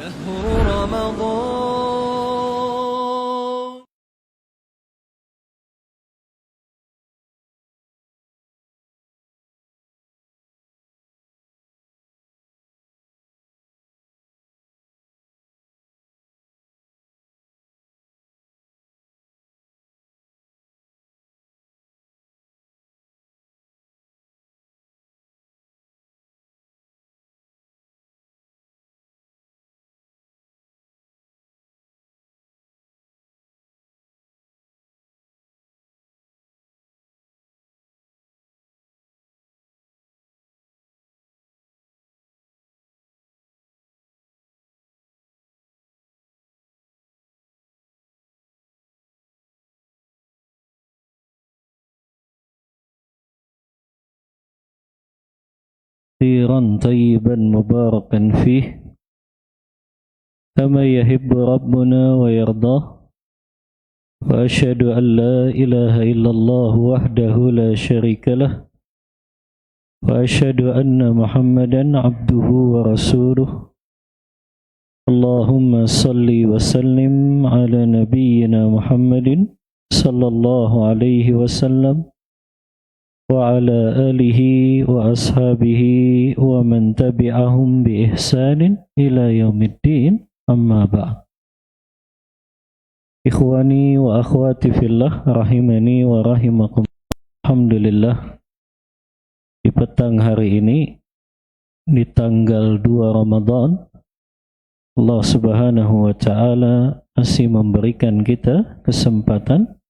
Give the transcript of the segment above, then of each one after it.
رمضان كثيرا طيبا مباركا فيه كما يحب ربنا ويرضاه وأشهد أن لا إله إلا الله وحده لا شريك له وأشهد أن محمدا عبده ورسوله اللهم صل وسلم على نبينا محمد صلى الله عليه وسلم وعلى آله وأصحابه ومن تبعهم بإحسان إلى يوم الدين أما بعد إخواني وأخواتي في الله rahimani wa rahimakum. Alhamdulillah, di petang hari ini di tanggal 2 Ramadan Allah Subhanahu wa taala masih memberikan kita kesempatan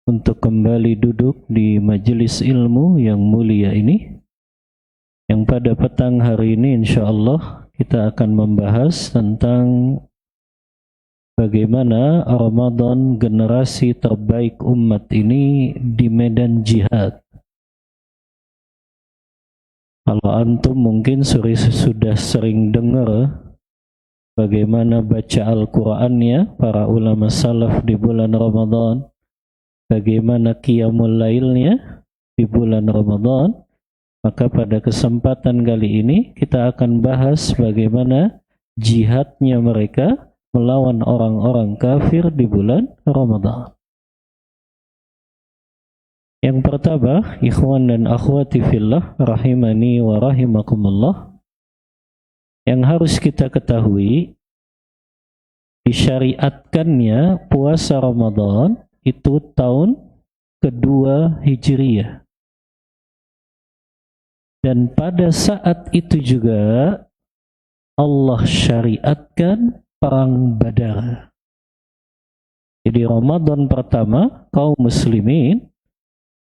untuk kembali duduk di majelis ilmu yang mulia ini, yang pada petang hari ini insyaallah kita akan membahas tentang bagaimana Ramadan generasi terbaik umat ini di medan jihad. Kalau antum mungkin sudah sering dengar bagaimana baca Al-Qur'annya para ulama salaf di bulan Ramadan, bagaimana qiyamul lailnya di bulan Ramadan, maka pada kesempatan kali ini kita akan bahas bagaimana jihadnya mereka melawan orang-orang kafir di bulan Ramadan. Yang pertama, ikhwan dan akhwati fillah rahimani wa rahimakumullah, yang harus kita ketahui, disyariatkannya puasa Ramadan itu tahun kedua Hijriyah, dan pada saat itu juga Allah syariatkan perang Badar. Jadi Ramadan pertama kaum muslimin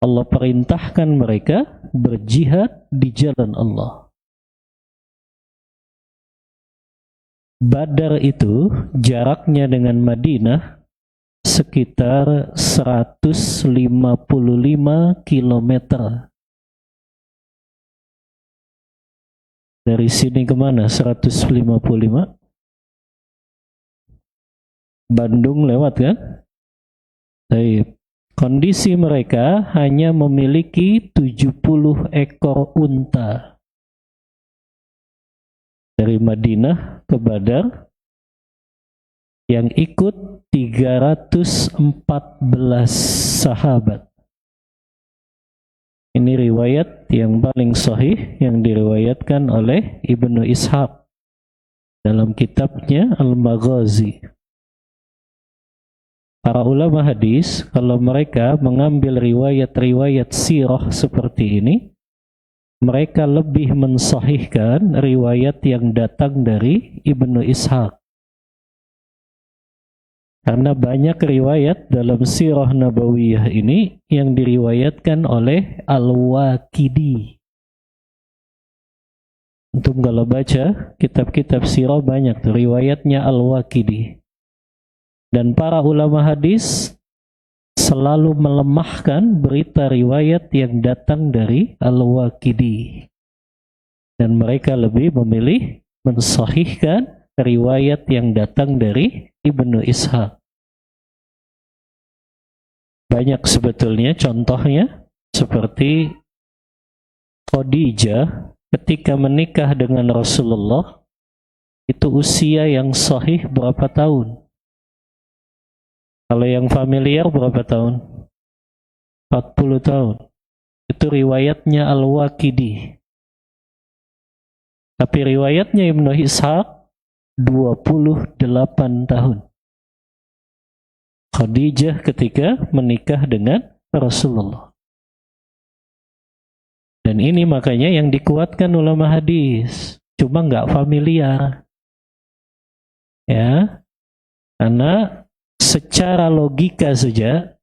Allah perintahkan mereka berjihad di jalan Allah. Badar itu jaraknya dengan Madinah sekitar 155 km. Dari sini kemana? 155? Bandung lewat kan? Baik. Kondisi mereka hanya memiliki 70 ekor unta. Dari Madinah ke Badar yang ikut 314 sahabat. Ini riwayat yang paling sahih yang diriwayatkan oleh Ibnu Ishaq dalam kitabnya Al-Maghazi. Para ulama hadis kalau mereka mengambil riwayat-riwayat sirah seperti ini, mereka lebih mensahihkan riwayat yang datang dari Ibnu Ishaq. Karena banyak riwayat dalam sirah nabawiyah ini yang diriwayatkan oleh Al-Waqidi. Untuk kalau baca kitab-kitab sirah banyak tuh riwayatnya Al-Waqidi. Dan para ulama hadis selalu melemahkan berita riwayat yang datang dari Al-Waqidi. Dan mereka lebih memilih mensahihkan riwayat yang datang dari Ibnu Ishaq. Banyak sebetulnya contohnya, seperti Khadijah ketika menikah dengan Rasulullah, itu usia yang sahih berapa tahun? Kalau yang familiar berapa tahun? 40 tahun. Itu riwayatnya Al-Waqidi. Tapi riwayatnya Ibnu Ishaq 28 tahun. Khadijah ketika menikah dengan Rasulullah. Dan ini makanya yang dikuatkan ulama hadis. Cuma nggak familiar. Ya, karena secara logika saja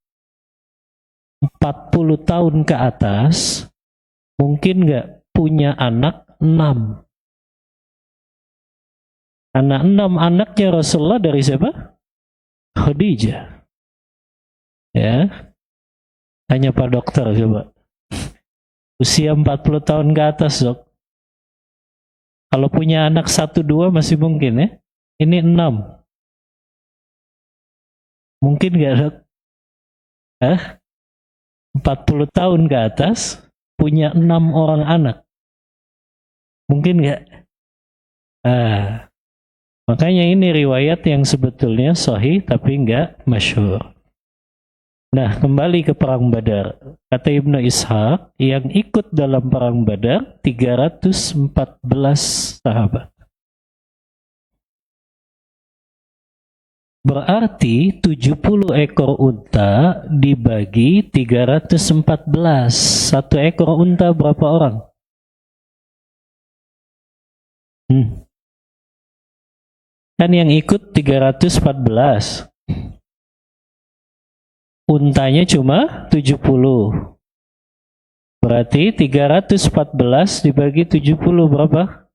40 tahun ke atas mungkin nggak punya anak 6. Anak 6 anaknya Rasulullah dari siapa? Khadijah. Ya, hanya Pak Dokter coba. Usia 40 tahun ke atas, Dok. Kalau punya anak 1-2 masih mungkin ya. Ini 6. Mungkin nggak, Dok? 40 tahun ke atas punya 6 orang anak. Mungkin nggak? Makanya ini riwayat yang sebetulnya sahih tapi nggak masyhur. Nah, kembali ke perang Badar. Kata Ibnu Ishaq, yang ikut dalam perang Badar 314 sahabat. Berarti 70 ekor unta dibagi 314. Satu ekor unta berapa orang? Kan yang ikut 314. Untanya cuma 70. Berarti 314 dibagi 70 berapa?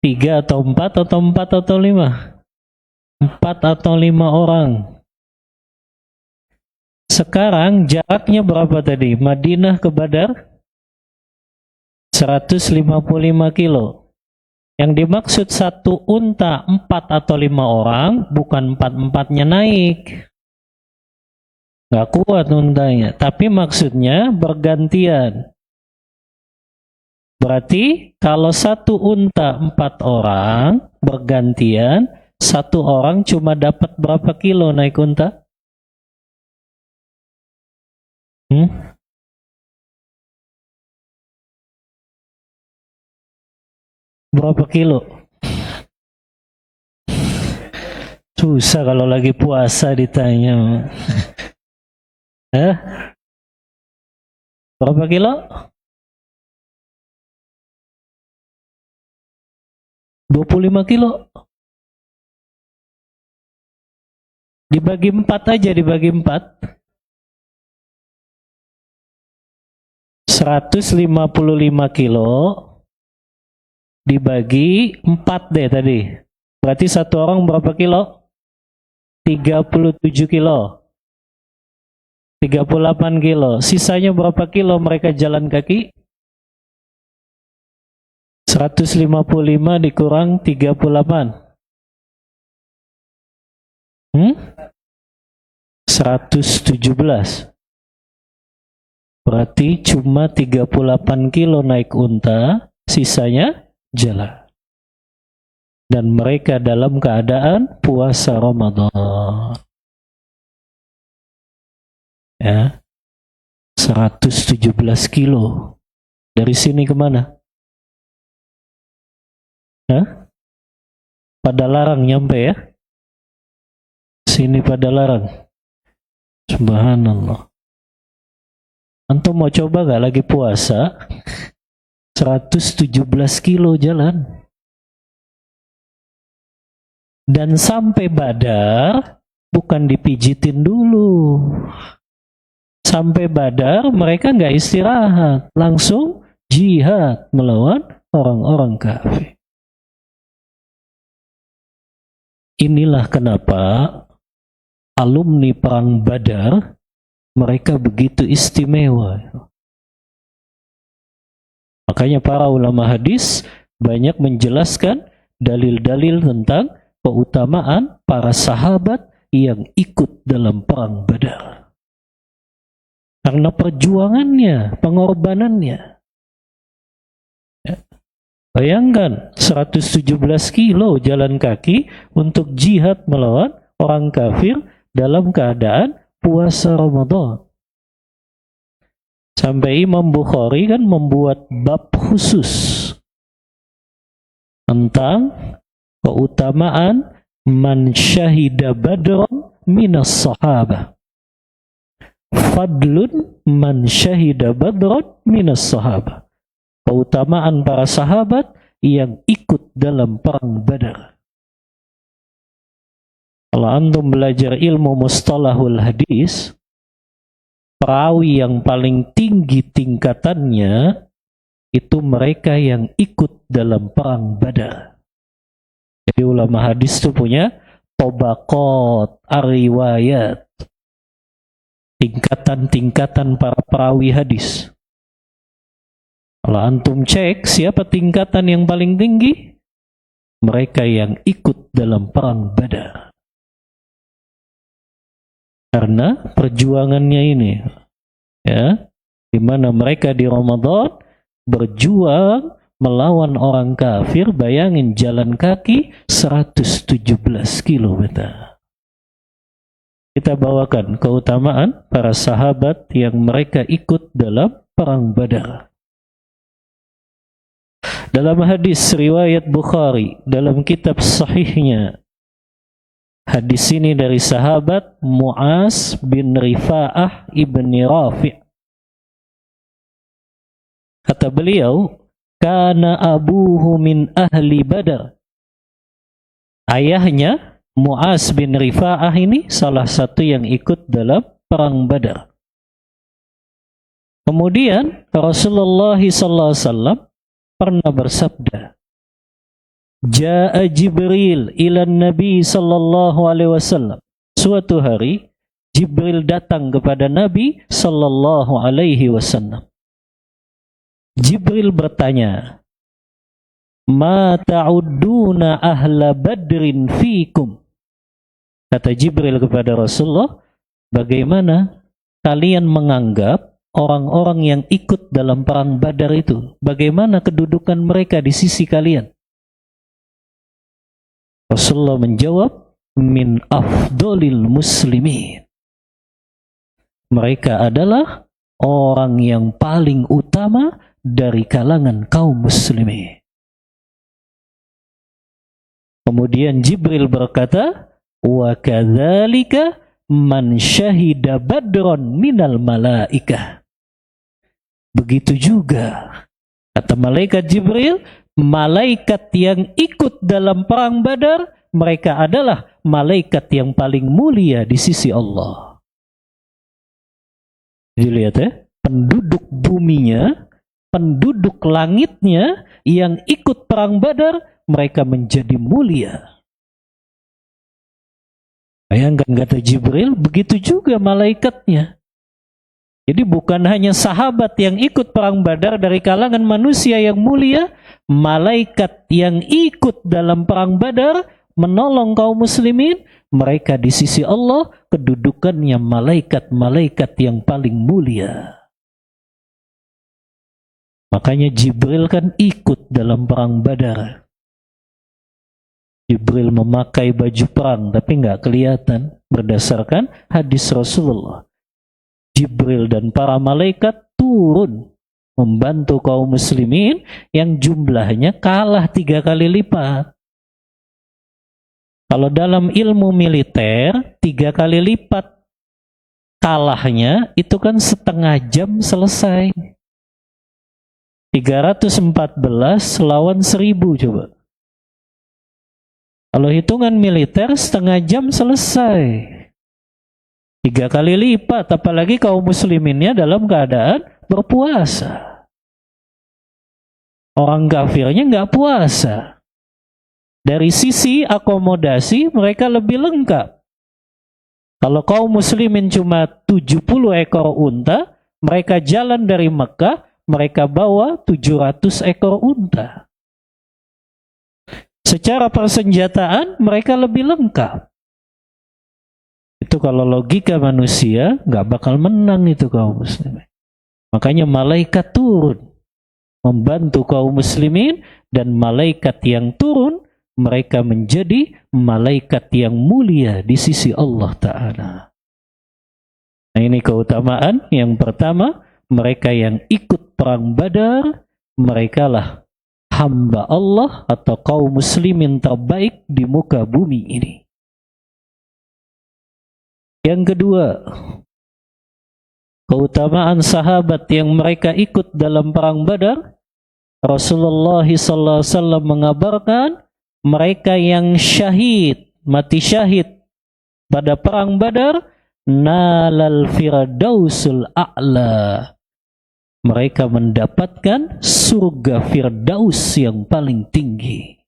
3 atau 4 atau 4 atau 5? 4 atau 5 orang. Sekarang jaraknya berapa tadi? Madinah ke Badar? 155 kilo. Yang dimaksud satu unta 4 atau 5 orang, bukan 4-4-nya naik. Nggak kuat untanya. Tapi maksudnya bergantian. Berarti kalau satu unta 4 orang, bergantian, satu orang cuma dapat berapa kilo naik unta? Berapa kilo? Susah kalau lagi puasa ditanya. Berapa kilo? 25 kilo. Dibagi 4 aja, dibagi 4. 155 kilo dibagi 4 deh tadi. Berarti satu orang berapa kilo? 37 kilo. 38 kilo. Sisanya berapa kilo mereka jalan kaki? 155 dikurang 38. 117. Berarti cuma 38 kilo naik unta, sisanya jalan. Dan mereka dalam keadaan puasa Ramadan. Ya. 117 kilo. Dari sini kemana? Pada larang nyampe ya? Sini pada larang. Subhanallah. Antum mau coba gak lagi puasa? 117 kilo jalan. Dan sampai Badar, bukan dipijitin dulu. Sampai Badar mereka gak istirahat. Langsung jihad melawan orang-orang kafir. Inilah kenapa alumni perang Badar mereka begitu istimewa. Makanya para ulama hadis banyak menjelaskan dalil-dalil tentang keutamaan para sahabat yang ikut dalam perang Badar. Karena perjuangannya, pengorbanannya. Bayangkan 117 kilo jalan kaki untuk jihad melawan orang kafir dalam keadaan puasa Ramadan. Sampai Imam Bukhari kan membuat bab khusus tentang keutamaan man syahida badran minas sahabah. Fadlun man syahida badran minas sahabah. Keutamaan para sahabat yang ikut dalam perang Badar. Kalau antum belajar ilmu mustalahul hadis, perawi yang paling tinggi tingkatannya itu mereka yang ikut dalam perang Badar. Jadi ulama hadis itu punya tabaqat ar-riwayat, tingkatan-tingkatan para perawi hadis. Kalau antum cek siapa tingkatan yang paling tinggi, mereka yang ikut dalam perang Badar. Karena perjuangannya ini, ya, di mana mereka di Ramadan berjuang melawan orang kafir. Bayangin jalan kaki 117 km. Kita bawakan keutamaan para sahabat yang mereka ikut dalam perang Badar. Dalam hadis riwayat Bukhari dalam kitab sahihnya, hadis ini dari sahabat Mu'az bin Rifa'ah ibni Rafi'. Kata beliau, kana abuhu min ahli Badar. Ayahnya Mu'az bin Rifa'ah ini salah satu yang ikut dalam perang Badar. Kemudian Rasulullah SAW pernah bersabda, Ja'a Jibril ila Nabi sallallahu alaihi wasallam. Suatu hari Jibril datang kepada Nabi sallallahu alaihi wasallam. Jibril bertanya, "Ma ta'udduna ahla Badrin fikum?" Kata Jibril kepada Rasulullah, "Bagaimana kalian menganggap orang-orang yang ikut dalam perang Badar itu? Bagaimana kedudukan mereka di sisi kalian?" Rasulullah menjawab, "Min afdolil muslimin." Mereka adalah orang yang paling utama dari kalangan kaum muslimin. Kemudian Jibril berkata, "Wa kadzalika man syahida badron minal malaikah." Begitu juga, kata malaikat Jibril, malaikat yang ikut dalam perang Badar, mereka adalah malaikat yang paling mulia di sisi Allah. Jadi lihat ya, penduduk buminya, penduduk langitnya yang ikut perang Badar, mereka menjadi mulia. Bayangkan kata Jibril, begitu juga malaikatnya. Jadi bukan hanya sahabat yang ikut perang Badar dari kalangan manusia yang mulia, malaikat yang ikut dalam perang Badar menolong kaum muslimin, mereka di sisi Allah kedudukannya malaikat-malaikat yang paling mulia. Makanya Jibril kan ikut dalam perang Badar. Jibril memakai baju perang tapi nggak kelihatan berdasarkan hadis Rasulullah. Jibril dan para malaikat turun membantu kaum muslimin yang jumlahnya kalah 3 kali lipat. Kalau dalam ilmu militer 3 kali lipat kalahnya itu kan setengah jam selesai. 314 lawan 1000 coba. Kalau hitungan militer setengah jam selesai. 3 kali lipat, apalagi kaum musliminnya dalam keadaan berpuasa. Orang kafirnya nggak puasa. Dari sisi akomodasi mereka lebih lengkap. Kalau kaum muslimin cuma 70 ekor unta, mereka jalan dari Mekah, mereka bawa 700 ekor unta. Secara persenjataan mereka lebih lengkap. Itu kalau logika manusia nggak bakal menang itu kaum muslimin. Makanya malaikat turun membantu kaum muslimin, dan malaikat yang turun mereka menjadi malaikat yang mulia di sisi Allah Ta'ala. Nah, ini keutamaan yang pertama, mereka yang ikut perang Badar, merekalah hamba Allah atau kaum muslimin terbaik di muka bumi ini. Yang kedua, keutamaan sahabat yang mereka ikut dalam perang Badar, Rasulullah SAW mengabarkan mereka yang syahid, mati syahid pada perang Badar, nalal firdausul a'la. Mereka mendapatkan surga Firdaus yang paling tinggi.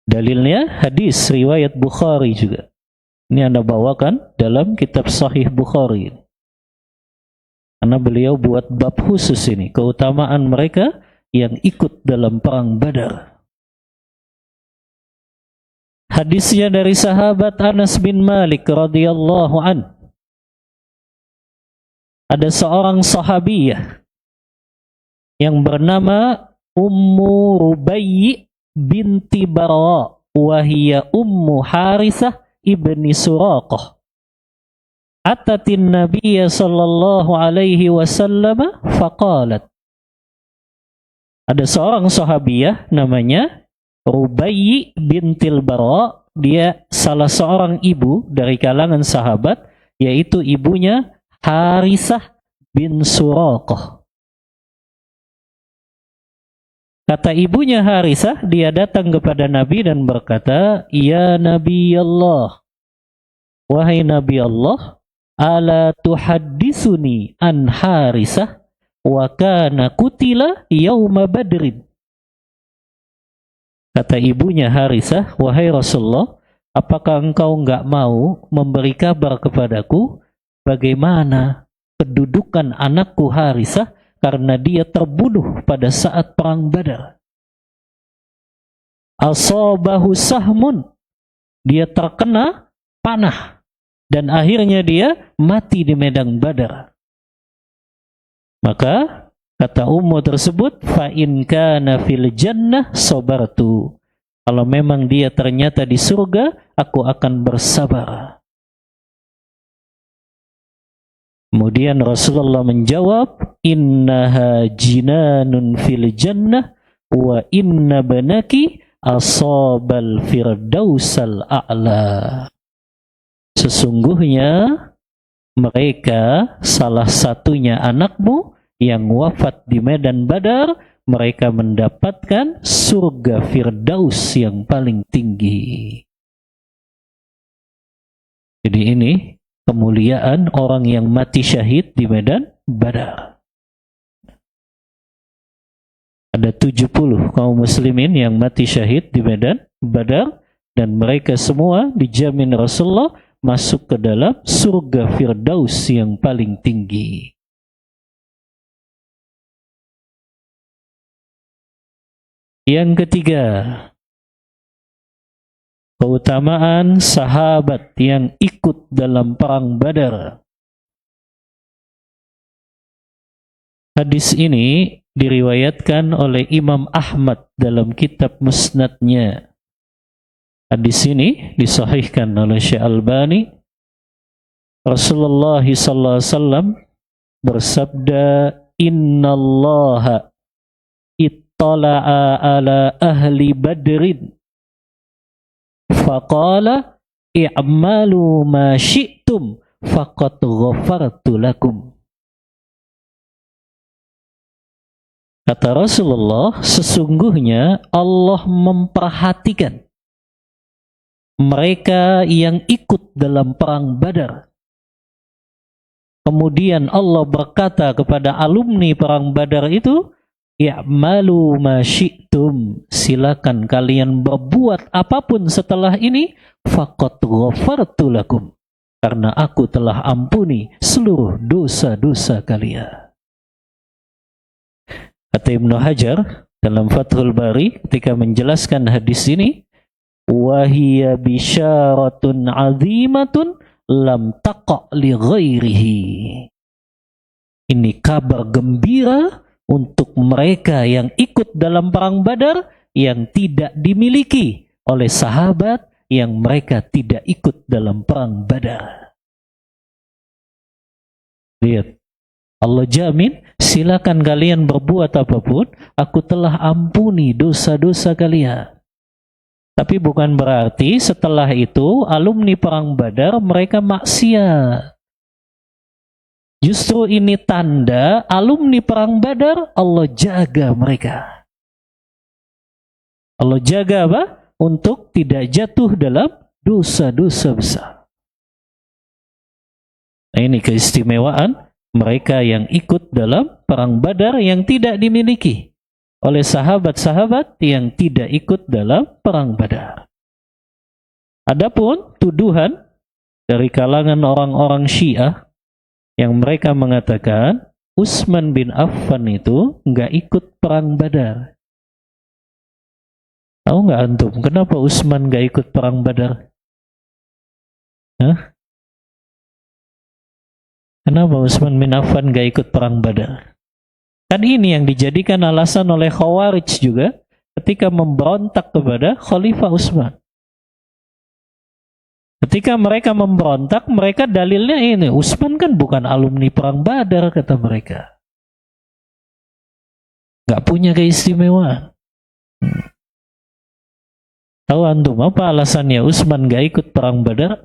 Dalilnya hadis riwayat Bukhari juga. Ini Anda bawakan dalam kitab Sahih Bukhari. Karena beliau buat bab khusus ini, keutamaan mereka yang ikut dalam perang Badar. Hadisnya dari sahabat Anas bin Malik radhiyallahu an. Ada seorang sahabiyah yang bernama Ummu Rubayyi binti Bara, wahia Ummu Harisah ibni Suraqah. Atatin Nabiya sallallahu alaihi wasallam faqalat. Ada seorang sahabiyah namanya Rubayyi bintil Bara, dia salah seorang ibu dari kalangan sahabat, yaitu ibunya Harisah bin Suraqah. Kata ibunya Harisah, dia datang kepada Nabi dan berkata, "Ya Nabi Allah, wahai Nabi Allah, ala tuhaddisuni an Harisah wa kana kutila yauma Badrin." Kata ibunya Harisah, "Wahai Rasulullah, apakah engkau enggak mau memberi kabar kepadaku bagaimana kedudukan anakku Harisah karena dia terbunuh pada saat perang Badar? Asabahu sahmun, dia terkena panah dan akhirnya dia mati di medan Badar." Maka kata ummu tersebut, fa in kana fil jannah sabartu. Kalau memang dia ternyata di surga, aku akan bersabar. Kemudian Rasulullah menjawab, innaha jinanun fil jannah wa inna banaki asabal firdausal a'la. Sesungguhnya mereka salah satunya anakmu yang wafat di medan Badar, mereka mendapatkan surga Firdaus yang paling tinggi. Jadi ini kemuliaan orang yang mati syahid di medan Badar. Ada 70 kaum muslimin yang mati syahid di medan Badar, dan mereka semua dijamin Rasulullah masuk ke dalam surga Firdaus yang paling tinggi. Yang ketiga, keutamaan sahabat yang ikut dalam perang Badar. Hadis ini diriwayatkan oleh Imam Ahmad dalam kitab Musnadnya. Hadis ini disahihkan oleh Syekh Albani. Rasulullah SAW bersabda, innallaha ittala'a ala ahli badrin faqala i'malu ma syi'tum faqad ghafartu lakum. Kata Rasulullah, sesungguhnya Allah memperhatikan mereka yang ikut dalam perang Badar. Kemudian Allah berkata kepada alumni perang Badar itu, i'malu ma syi'tum, silakan kalian berbuat apapun setelah ini, faqad ghafartu lakum, karena aku telah ampuni seluruh dosa-dosa kalian. Kata Ibnu Hajar dalam Fathul Bari ketika menjelaskan hadis ini, wa hiya bisyaratun 'azimatun lam taqa' li ghairihi. Ini kabar gembira untuk mereka yang ikut dalam perang Badar yang tidak dimiliki oleh sahabat yang mereka tidak ikut dalam perang Badar. Lihat, Allah jamin, silakan kalian berbuat apapun, aku telah ampuni dosa-dosa kalian. Tapi bukan berarti setelah itu alumni perang Badar mereka maksiat. Justru ini tanda alumni perang Badar Allah jaga mereka. Allah jaga apa? Untuk tidak jatuh dalam dosa-dosa besar. Nah, ini keistimewaan mereka yang ikut dalam perang Badar yang tidak dimiliki oleh sahabat-sahabat yang tidak ikut dalam perang Badar. Adapun tuduhan dari kalangan orang-orang Syiah yang mereka mengatakan Utsman bin Affan itu nggak ikut perang Badar. Tahu nggak antum kenapa Utsman nggak ikut perang Badar? Hah? Kenapa Utsman bin Affan nggak ikut perang Badar? Kan ini yang dijadikan alasan oleh Khawarij juga ketika memberontak kepada Khalifah Utsman. Ketika mereka memberontak, mereka dalilnya ini, Utsman kan bukan alumni perang Badar, kata mereka. Nggak punya keistimewaan. Tahu antum apa alasannya Utsman nggak ikut perang Badar?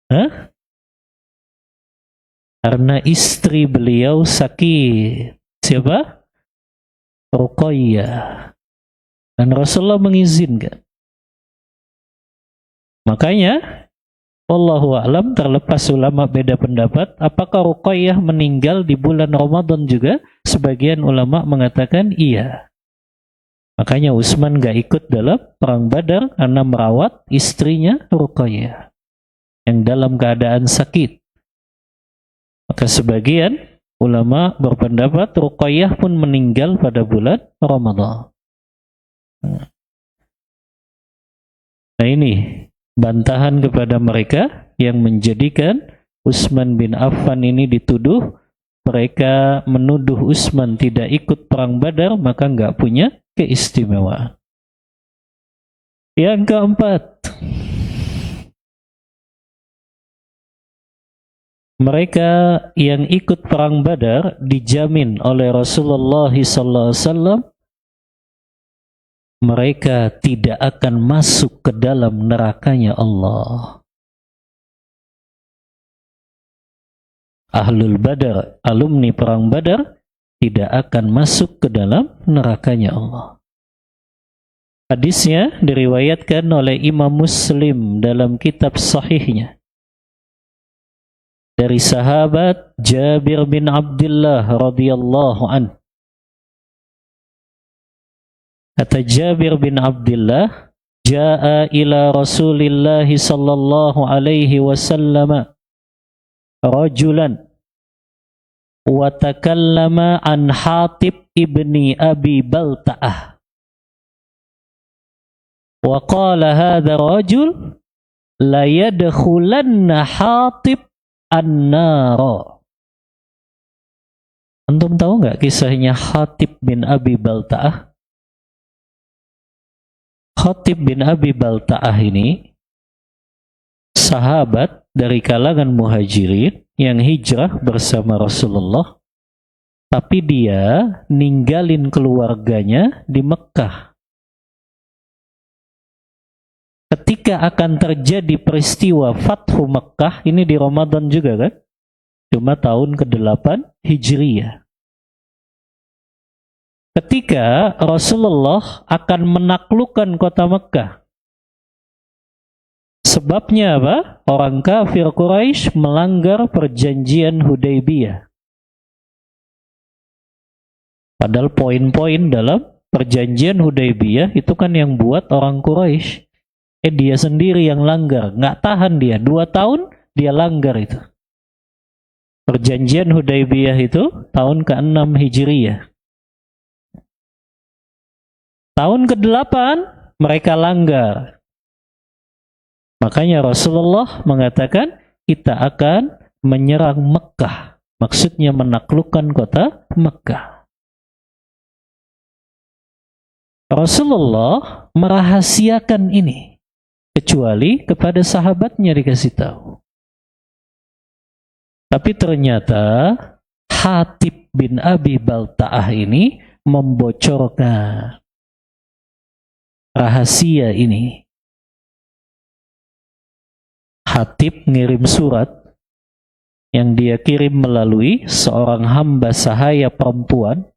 Hah? Karena istri beliau sakit. Siapa? Ruqayyah. Dan Rasulullah mengizinkan. Makanya, wallahu a'lam, terlepas ulama beda pendapat, apakah Ruqayyah meninggal di bulan Ramadan juga? Sebagian ulama mengatakan iya. Makanya Utsman gak ikut dalam perang Badar karena merawat istrinya Ruqayyah yang dalam keadaan sakit. Maka sebagian ulama berpendapat Ruqayyah pun meninggal pada bulan Ramadan. Nah ini bantahan kepada mereka yang menjadikan Utsman bin Affan ini dituduh mereka menuduh Utsman tidak ikut perang Badar maka nggak punya keistimewaan. Yang keempat, mereka yang ikut perang Badar dijamin oleh Rasulullah SAW mereka tidak akan masuk ke dalam nerakanya Allah. Ahlul Badar, alumni perang Badar, tidak akan masuk ke dalam nerakanya Allah. Hadisnya diriwayatkan oleh Imam Muslim dalam kitab sahihnya. Dari sahabat Jabir bin Abdullah radhiyallahu anhu. Kata Jabir bin Abdullah, jaa ila Rasulillah sallallahu alaihi wasallam rajulan wa takallama an Hatib ibni Abi Balta'ah. Wa qala hadha rajul la yadkhulanna Hatib an-nara. Antum tahu nggak kisahnya Hatib bin Abi Balta'ah? Hatib bin Abi Balta'ah ini sahabat dari kalangan muhajirin yang hijrah bersama Rasulullah, tapi dia ninggalin keluarganya di Mekah. Ketika akan terjadi peristiwa Fathu Mekah, ini di Ramadan juga kan? Cuma tahun ke-8 Hijriyah. Ketika Rasulullah akan menaklukkan kota Mekah. Sebabnya apa? Orang kafir Quraisy melanggar perjanjian Hudaybiyah. Padahal poin-poin dalam perjanjian Hudaybiyah itu kan yang buat orang Quraisy. Dia sendiri yang langgar. Nggak tahan dia. 2 tahun dia langgar itu. Perjanjian Hudaybiyah itu tahun ke-6 Hijriyah. Tahun ke-8 mereka langgar. Makanya Rasulullah mengatakan kita akan menyerang Mekah Maksudnya menaklukkan kota Mekah. Rasulullah merahasiakan ini, kecuali kepada sahabatnya dikasih tahu. Tapi ternyata Hatib bin Abi Balta'ah ini membocorkan rahasia ini. Hatib ngirim surat yang dia kirim melalui seorang hamba sahaya perempuan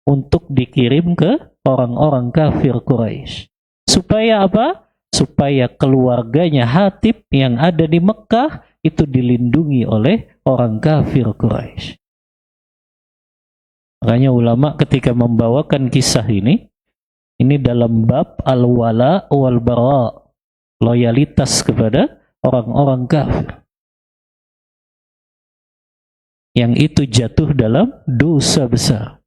untuk dikirim ke orang-orang kafir Quraisy. Supaya apa? Supaya keluarganya Hatib yang ada di Mekah itu dilindungi oleh orang kafir Quraisy. Makanya ulama ketika membawakan kisah ini dalam bab al-wala wal bara, loyalitas kepada orang-orang kafir. Yang itu jatuh dalam dosa besar.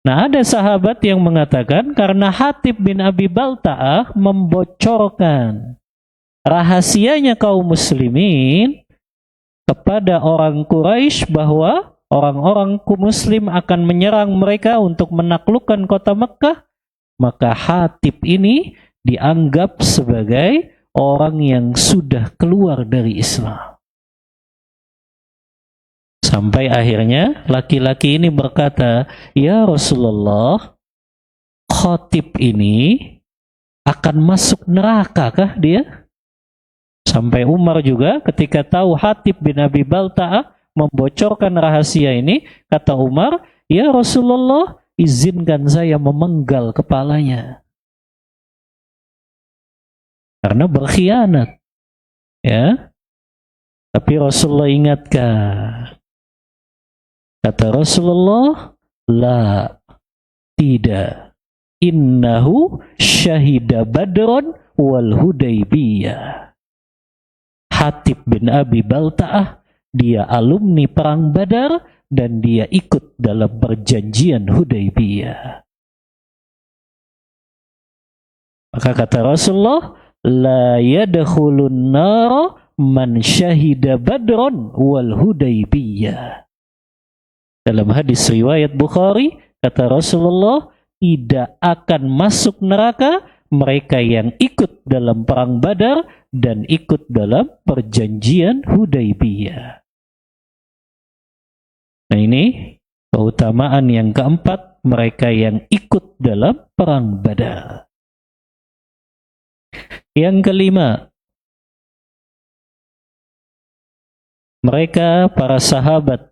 Nah, ada sahabat yang mengatakan karena Hatib bin Abi Balta'ah membocorkan rahasianya kaum muslimin kepada orang Quraisy bahwa orang-orang muslim akan menyerang mereka untuk menaklukkan kota Mekah, maka Hatib ini dianggap sebagai orang yang sudah keluar dari Islam. Sampai akhirnya laki-laki ini berkata, "Ya Rasulullah, Khatib ini akan masuk neraka kah dia?" Sampai Umar juga ketika tahu Hatib bin Abi Balta'ah membocorkan rahasia ini, kata Umar, "Ya Rasulullah, izinkan saya memenggal kepalanya." Karena berkhianat. Ya. Tapi Rasulullah ingatkan. Kata Rasulullah, "La, tidak. Innahu syahida Badron wal Hudaybiyah." Hatib bin Abi Balta'ah, dia alumni perang Badar dan dia ikut dalam perjanjian Hudaybiyah. Maka kata Rasulullah, "La yadkhulun nar man syahida Badron wal Hudaybiyah." Dalam hadis riwayat Bukhari, kata Rasulullah, tidak akan masuk neraka mereka yang ikut dalam perang Badar dan ikut dalam perjanjian Hudaybiyah. Nah, ini keutamaan yang keempat, mereka yang ikut dalam perang Badar. Yang kelima, mereka para sahabat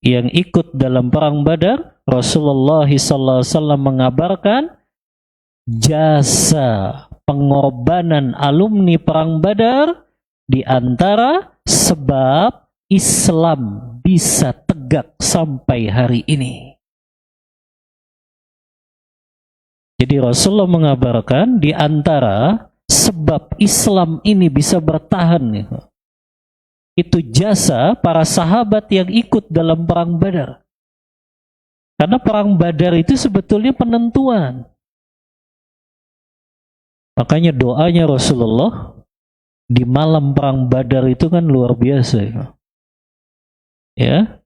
yang ikut dalam perang Badar, Rasulullah SAW mengabarkan jasa pengorbanan alumni perang Badar di antara sebab Islam bisa tegak sampai hari ini. Jadi Rasulullah mengabarkan di antara sebab Islam ini bisa bertahan itu jasa para sahabat yang ikut dalam perang Badar. Karena perang Badar itu sebetulnya penentuan. Makanya doanya Rasulullah di malam perang Badar itu kan luar biasa. Ya,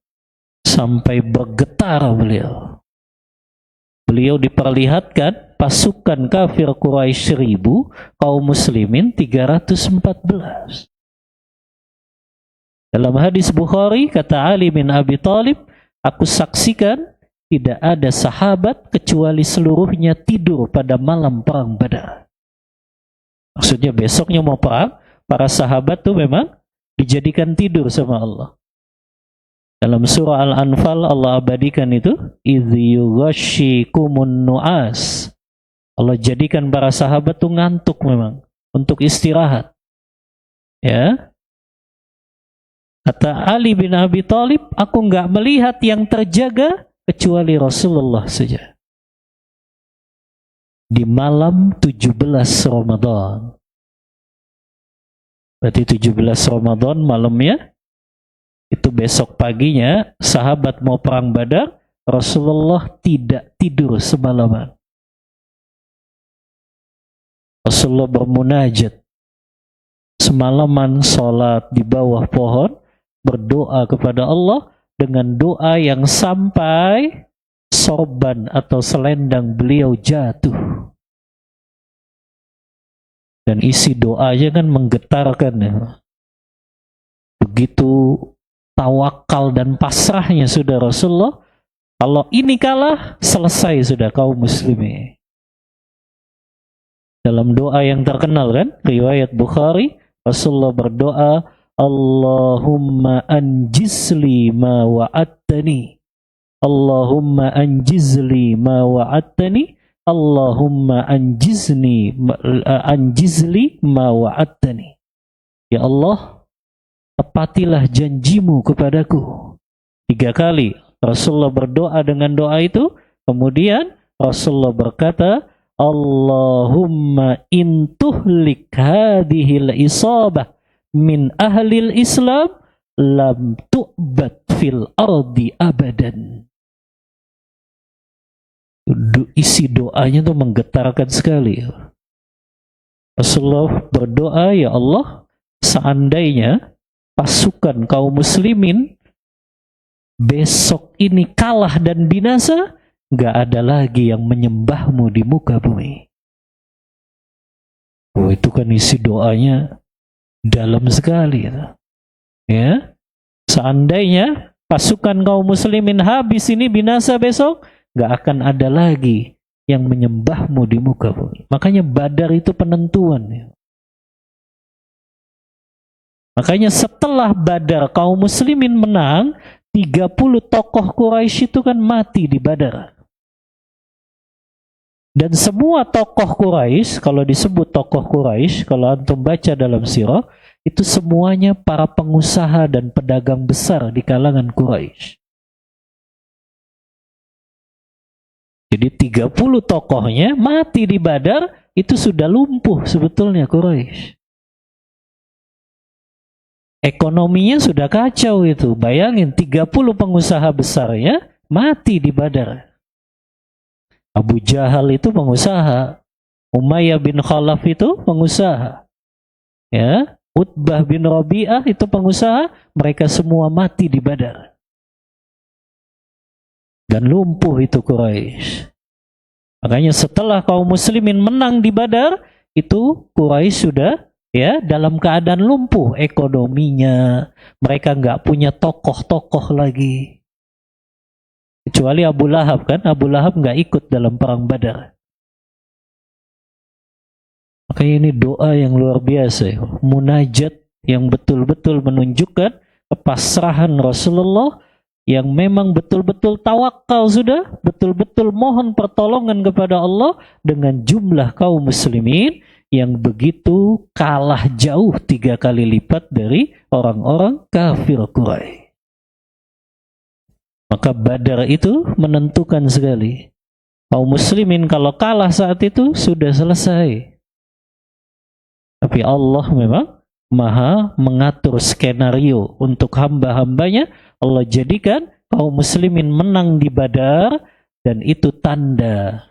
sampai bergetar beliau. Beliau diperlihatkan pasukan kafir Quraisy 1000, kaum muslimin 314. Dalam hadis Bukhari, kata Ali bin Abi Thalib, "Aku saksikan tidak ada sahabat kecuali seluruhnya tidur pada malam perang Badar." Maksudnya besoknya mau perang, para sahabat tuh memang dijadikan tidur sama Allah. Dalam surah Al-Anfal Allah abadikan itu, "Idz yughashshikumun nu'as." Allah jadikan para sahabat tuh ngantuk memang untuk istirahat. Ya. Kata Ali bin Abi Thalib, "Aku enggak melihat yang terjaga kecuali Rasulullah saja." Di malam 17 Ramadan. Berarti 17 Ramadan malamnya, itu besok paginya sahabat mau perang Badar, Rasulullah tidak tidur semalaman. Rasulullah bermunajat semalaman, sholat di bawah pohon berdoa kepada Allah dengan doa yang sampai sorban atau selendang beliau jatuh. Dan isi doanya kan menggetarkan ya. Begitu tawakal dan pasrahnya sudah Rasulullah. Kalau ini kalah, selesai sudah kaum muslimin. Dalam doa yang terkenal kan, riwayat Bukhari, Rasulullah berdoa, Allahumma anjizli ma wa'attani. Allahumma anjizli ma wa'attani. Allahumma anjizli ma wa'attani. Ya Allah, tepatilah janjimu kepadaku. 3 kali Rasulullah berdoa dengan doa itu. Kemudian Rasulullah berkata, Allahumma intuhlik hadhil isabah min ahlil Islam lam tu'bad fil ardi abadan. Isi doanya tuh menggetarkan sekali. Rasulullah berdoa, ya Allah, seandainya pasukan kaum muslimin besok ini kalah dan binasa, nggak ada lagi yang menyembahmu di muka bumi. Oh, itu kan isi doanya dalam sekali. Ya, seandainya pasukan kaum muslimin habis ini binasa besok, nggak akan ada lagi yang menyembahmu di muka bumi. Makanya Badar itu penentuan. Ya. Makanya setelah Badar kaum muslimin menang, 30 tokoh Quraisy itu kan mati di Badar. Dan semua tokoh Quraisy, kalau disebut tokoh Quraisy, kalau antum baca dalam sirah, itu semuanya para pengusaha dan pedagang besar di kalangan Quraisy. Jadi 30 tokohnya mati di Badar, itu sudah lumpuh sebetulnya Quraisy. Ekonominya sudah kacau itu. Bayangin 30 pengusaha besarnya mati di Badar. Abu Jahal itu pengusaha. Umayyah bin Khalaf itu pengusaha. Ya, Utbah bin Rabi'ah itu pengusaha. Mereka semua mati di Badar. Dan lumpuh itu Quraisy. Makanya setelah kaum muslimin menang di Badar, itu Quraisy sudah ya dalam keadaan lumpuh ekonominya. Mereka nggak punya tokoh-tokoh lagi. Kecuali Abu Lahab kan, Abu Lahab nggak ikut dalam perang Badar. Makanya ini doa yang luar biasa, munajat yang betul-betul menunjukkan kepasrahan Rasulullah yang memang betul-betul tawakal sudah, betul-betul mohon pertolongan kepada Allah dengan jumlah kaum muslimin yang begitu kalah jauh 3 kali lipat dari orang-orang kafir Quraisy. Maka Badar itu menentukan sekali. Kaum muslimin kalau kalah saat itu sudah selesai. Tapi Allah memang maha mengatur skenario untuk hamba-hambanya. Allah jadikan kaum muslimin menang di Badar, dan itu tanda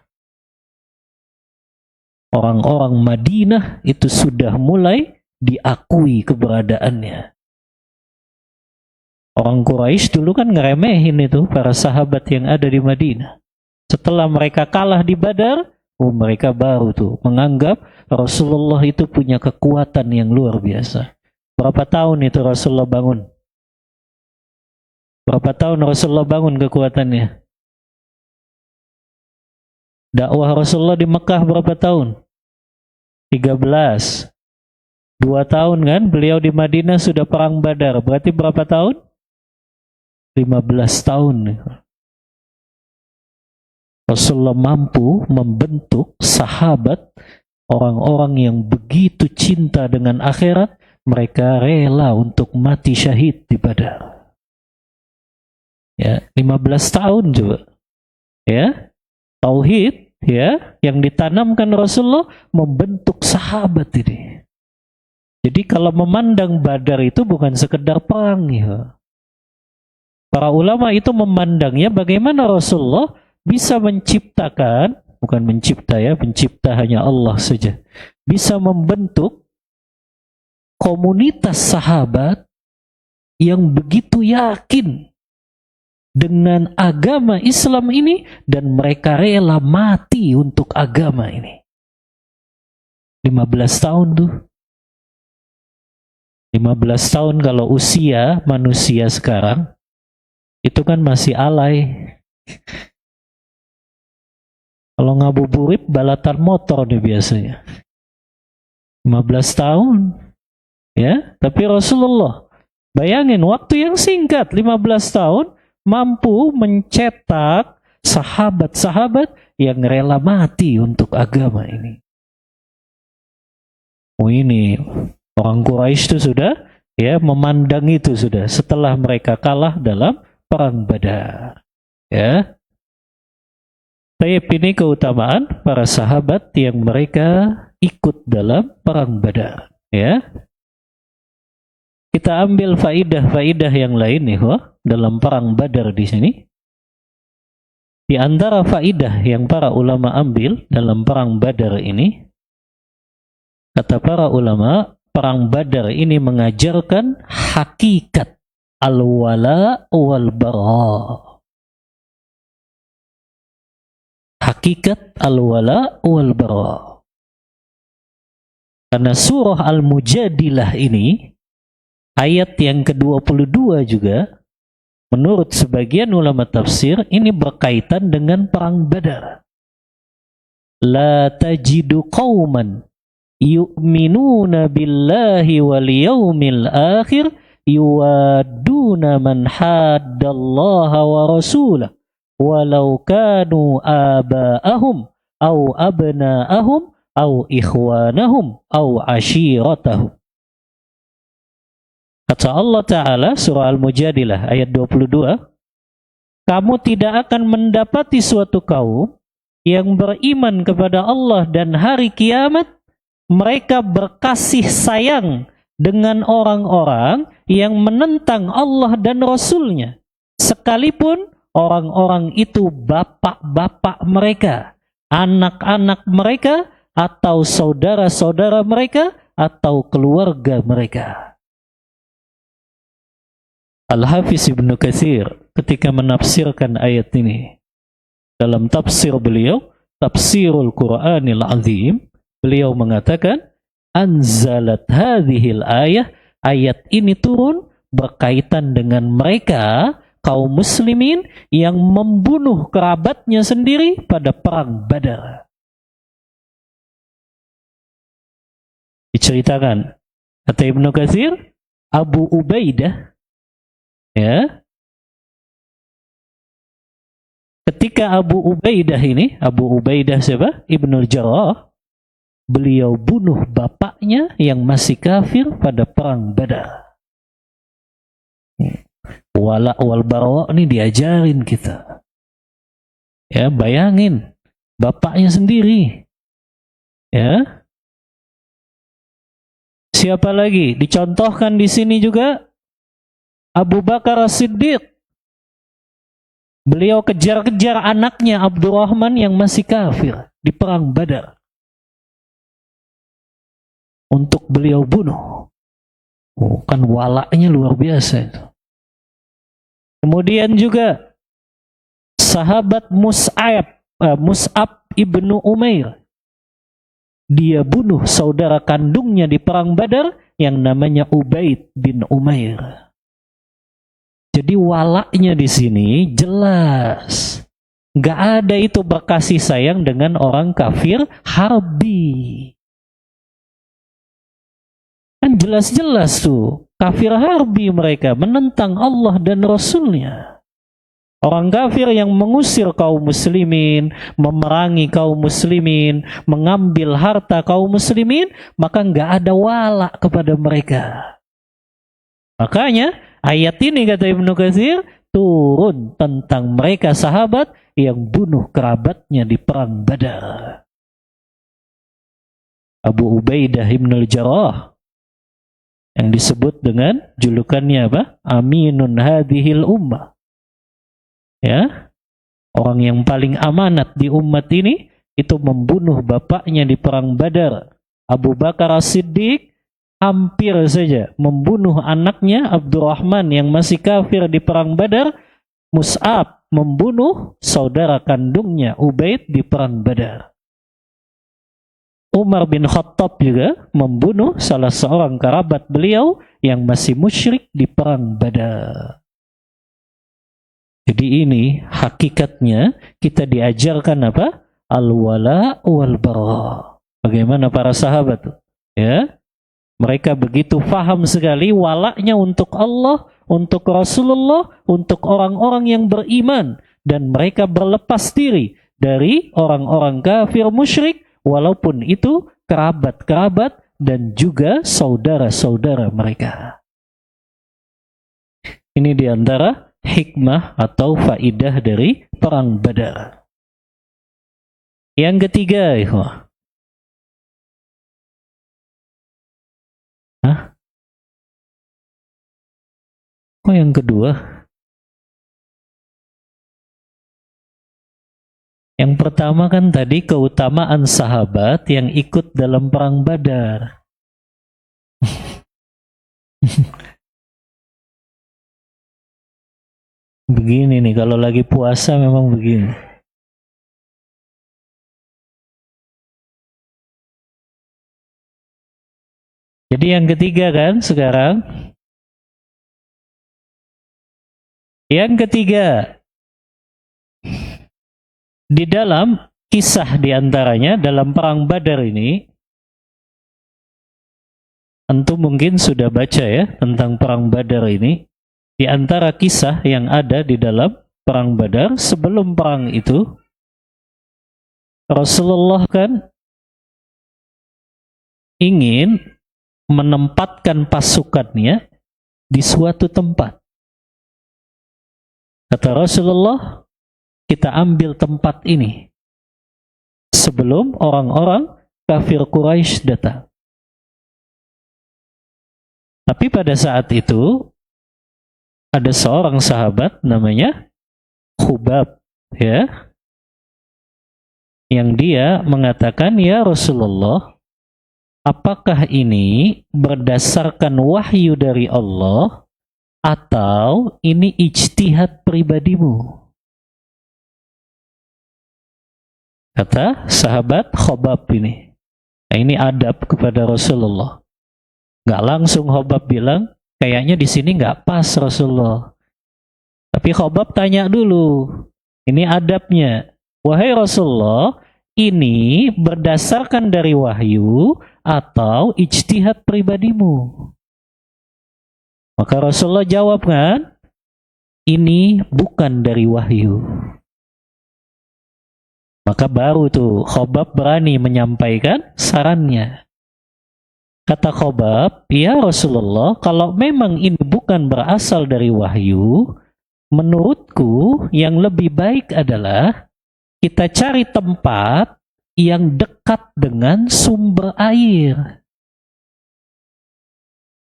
orang-orang Madinah itu sudah mulai diakui keberadaannya. Orang Quraisy dulu kan ngeremehin itu para sahabat yang ada di Madinah. Setelah mereka kalah di Badar, mereka baru tuh menganggap Rasulullah itu punya kekuatan yang luar biasa. Berapa tahun itu Rasulullah bangun? Berapa tahun Rasulullah bangun kekuatannya? Dakwah Rasulullah di Mekah berapa tahun? 13. 2 tahun kan? Beliau di Madinah sudah perang Badar. Berarti berapa tahun? 15 tahun. Rasulullah mampu membentuk sahabat, orang-orang yang begitu cinta dengan akhirat, mereka rela untuk mati syahid di Badar. Ya, 15 tahun coba. Ya. Tauhid ya yang ditanamkan Rasulullah membentuk sahabat ini. Jadi kalau memandang Badar itu bukan sekedar perang ya. Para ulama itu memandangnya bagaimana Rasulullah bisa menciptakan, bukan mencipta ya, pencipta hanya Allah saja. Bisa membentuk komunitas sahabat yang begitu yakin dengan agama Islam ini dan mereka rela mati untuk agama ini. 15 tahun tuh. 15 tahun kalau usia manusia sekarang itu kan masih alay. Kalau ngabuburit balatan motor nih biasanya. 15 tahun. Ya, tapi Rasulullah bayangin waktu yang singkat 15 tahun mampu mencetak sahabat-sahabat yang rela mati untuk agama ini. Oh, ini orang Quraisy itu sudah ya memandang itu sudah setelah mereka kalah dalam perang Badar. Ya. Tapi ini keutamaan para sahabat yang mereka ikut dalam perang Badar. Ya. Kita ambil faidah-faidah yang lain nih, dalam perang Badar di sini. Di antara faidah yang para ulama ambil dalam perang Badar ini, kata para ulama, perang Badar ini mengajarkan hakikat al-wala wal bara. Hakikat al-wala wal bara. Karena surah Al-Mujadilah ini ayat yang ke-22 juga menurut sebagian ulama tafsir ini berkaitan dengan perang Badar. La tajidu qauman yu'minuna billahi wal yawmil akhir yuwaduna man haddallaha wa rasulah walau kanu aba'ahum aw abna'ahum aw ikhwanahum aw ashiratahum. Kata Allah Ta'ala, surah Al-Mujadilah, ayat 22, kamu tidak akan mendapati suatu kaum yang beriman kepada Allah dan hari kiamat, mereka berkasih sayang dengan orang-orang yang menentang Allah dan Rasul-Nya, sekalipun orang-orang itu bapak-bapak mereka, anak-anak mereka, atau saudara-saudara mereka, atau keluarga mereka. Al-Hafiz Ibnu Katsir ketika menafsirkan ayat ini dalam tafsir beliau, Tafsirul Qur'anil Azim, beliau mengatakan, anzalat hadhil ayah, ayat ini turun berkaitan dengan mereka kaum muslimin yang membunuh kerabatnya sendiri pada perang Badar. Diceritakan, kata Ibnu Katsir, Abu Ubaidah, ya, ketika Abu Ubaidah ini, Abu Ubaidah siapa? Ibnul Jarrah, beliau bunuh bapaknya yang masih kafir pada perang Badar. Wala wal bara ini diajarin kita. Ya, bayangin bapaknya sendiri. Ya. Siapa lagi? Dicontohkan di sini juga Abu Bakar As-Siddiq. Beliau kejar-kejar anaknya Abdurrahman yang masih kafir di perang Badar untuk beliau bunuh. Oh, kan walaknya luar biasa itu. Kemudian juga sahabat Mus'ab ibnu Umair. Dia bunuh saudara kandungnya di perang Badar yang namanya Ubaid bin Umair. Jadi walaknya di sini jelas. Nggak ada itu berkasih sayang dengan orang kafir harbi. Kan jelas-jelas tuh. Kafir harbi mereka menentang Allah dan Rasulnya. Orang kafir yang mengusir kaum muslimin, memerangi kaum muslimin, mengambil harta kaum muslimin, maka nggak ada wala kepada mereka. Makanya ayat ini kata Ibnu Katsir turun tentang mereka sahabat yang bunuh kerabatnya di perang Badar. Abu Ubaidah Ibnul Jarrah yang disebut dengan julukannya apa? Aminun hadhil ummah. Ya. Orang yang paling amanat di umat ini itu membunuh bapaknya di perang Badar. Abu Bakar As-Siddiq hampir saja membunuh anaknya Abdurrahman yang masih kafir di perang Badar. Mus'ab membunuh saudara kandungnya Ubaid di perang Badar. Umar bin Khattab juga membunuh salah seorang kerabat beliau yang masih musyrik di perang Badar. Jadi ini hakikatnya kita diajarkan apa? Al-wala wal bara. Bagaimana para sahabat? Ya, mereka begitu faham sekali walaknya untuk Allah, untuk Rasulullah, untuk orang-orang yang beriman, dan mereka berlepas diri dari orang-orang kafir musyrik, walaupun itu kerabat-kerabat dan juga saudara-saudara mereka. Ini diantara hikmah atau faidah dari perang Badar. Yang ketiga, ikhwah. Oh, yang kedua. Yang pertama kan tadi keutamaan sahabat yang ikut dalam perang Badar. Begini nih, kalau lagi puasa memang begini. Jadi yang ketiga kan sekarang. Yang ketiga, di dalam kisah diantaranya dalam perang Badar ini, antum mungkin sudah baca ya tentang perang Badar ini. Di antara kisah yang ada di dalam perang Badar, sebelum perang itu, Rasulullah kan ingin menempatkan pasukannya di suatu tempat. Kata Rasulullah, kita ambil tempat ini sebelum orang-orang kafir Quraisy datang. Tapi pada saat itu ada seorang sahabat namanya Khubab, ya, yang dia mengatakan, ya Rasulullah, apakah ini berdasarkan wahyu dari Allah atau ini ijtihad pribadimu? Kata sahabat Khubab ini. Nah, ini adab kepada Rasulullah. Nggak langsung Khubab bilang, kayaknya di sini nggak pas Rasulullah. Tapi Khubab tanya dulu. Ini adabnya. Wahai Rasulullah, ini berdasarkan dari wahyu atau ijtihad pribadimu? Maka Rasulullah jawab kan, ini bukan dari wahyu. Maka baru tuh Khubab berani menyampaikan sarannya. Kata Khubab, ya Rasulullah, kalau memang ini bukan berasal dari wahyu, menurutku yang lebih baik adalah kita cari tempat yang dekat dengan sumber air.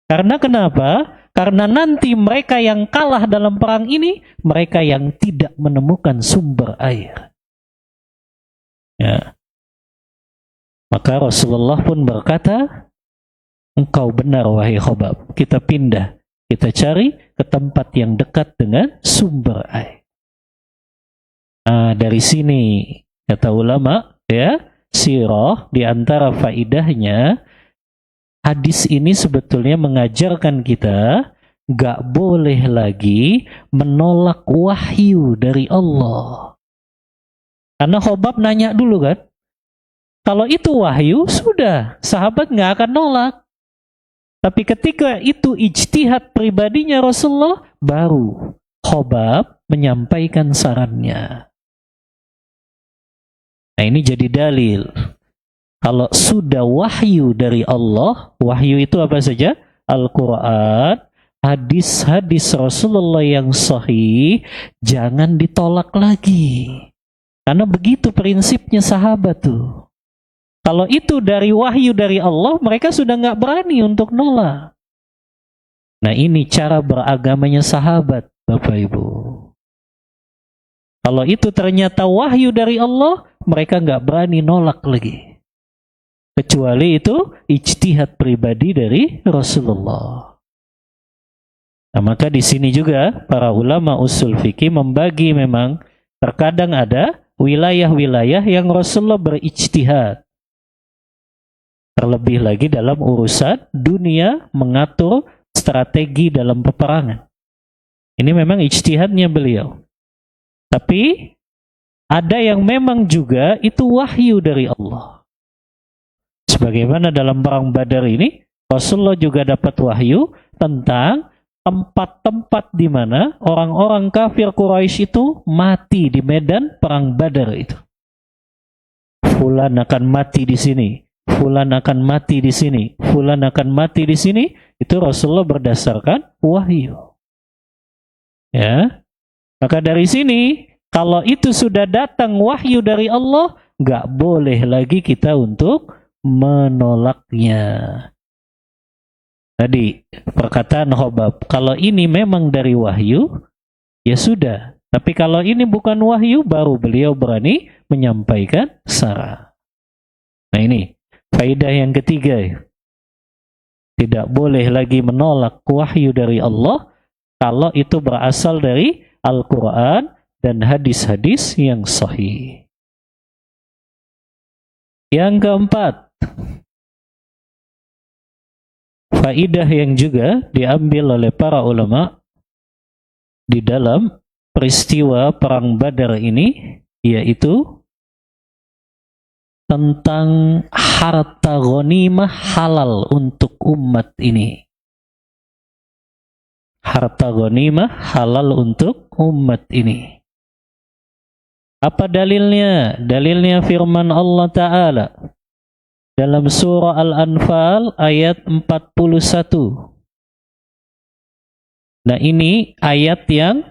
Karena kenapa? Karena nanti mereka yang kalah dalam perang ini, mereka yang tidak menemukan sumber air. Ya. Maka Rasulullah pun berkata, engkau benar wahai Khubab, kita pindah, kita cari ke tempat yang dekat dengan sumber air. Nah, dari sini kata ulama, ya, sirah di antara faidahnya, hadis ini sebetulnya mengajarkan kita gak boleh lagi menolak wahyu dari Allah. Karena Khubab nanya dulu kan, kalau itu wahyu, sudah, sahabat gak akan nolak. Tapi ketika itu ijtihad pribadinya Rasulullah, baru Khubab menyampaikan sarannya. Nah, ini jadi dalil. Kalau sudah wahyu dari Allah, wahyu itu apa saja? Al-Quran, hadis-hadis Rasulullah yang sahih, jangan ditolak lagi. Karena begitu prinsipnya sahabat tuh. Kalau itu dari wahyu dari Allah, mereka sudah nggak berani untuk nolak. Nah, ini cara beragamanya sahabat, Bapak Ibu. Kalau itu ternyata wahyu dari Allah, mereka nggak berani nolak lagi. kecuali itu ijtihad pribadi dari Rasulullah. Nah, maka di sini juga para ulama usul fikih membagi, memang terkadang ada wilayah-wilayah yang Rasulullah berijtihad. Terlebih lagi dalam urusan dunia, mengatur strategi dalam peperangan. Ini memang ijtihadnya beliau. Tapi ada yang memang juga itu wahyu dari Allah. Sebagaimana dalam perang Badar ini, Rasulullah juga dapat wahyu tentang tempat-tempat di mana orang-orang kafir Quraisy itu mati di medan perang Badar itu. Fulan akan mati di sini, fulan akan mati di sini, fulan akan mati di sini. Itu Rasulullah berdasarkan wahyu. Ya, maka dari sini kalau itu sudah datang wahyu dari Allah, nggak boleh lagi kita untuk menolaknya. Tadi perkataan Khobab, kalau ini memang dari wahyu, ya sudah. Tapi kalau ini bukan wahyu, baru beliau berani menyampaikan saran. Nah ini, faedah yang ketiga. Tidak boleh lagi menolak wahyu dari Allah, kalau itu berasal dari Al-Quran dan hadis-hadis yang sahih. Yang keempat, faedah yang juga diambil oleh para ulama di dalam peristiwa perang Badar ini, yaitu tentang harta ghanimah halal untuk umat ini. Harta ghanimah halal untuk umat ini. Apa dalilnya? Dalilnya firman Allah Ta'ala dalam surah Al-Anfal ayat 41. Nah ini ayat yang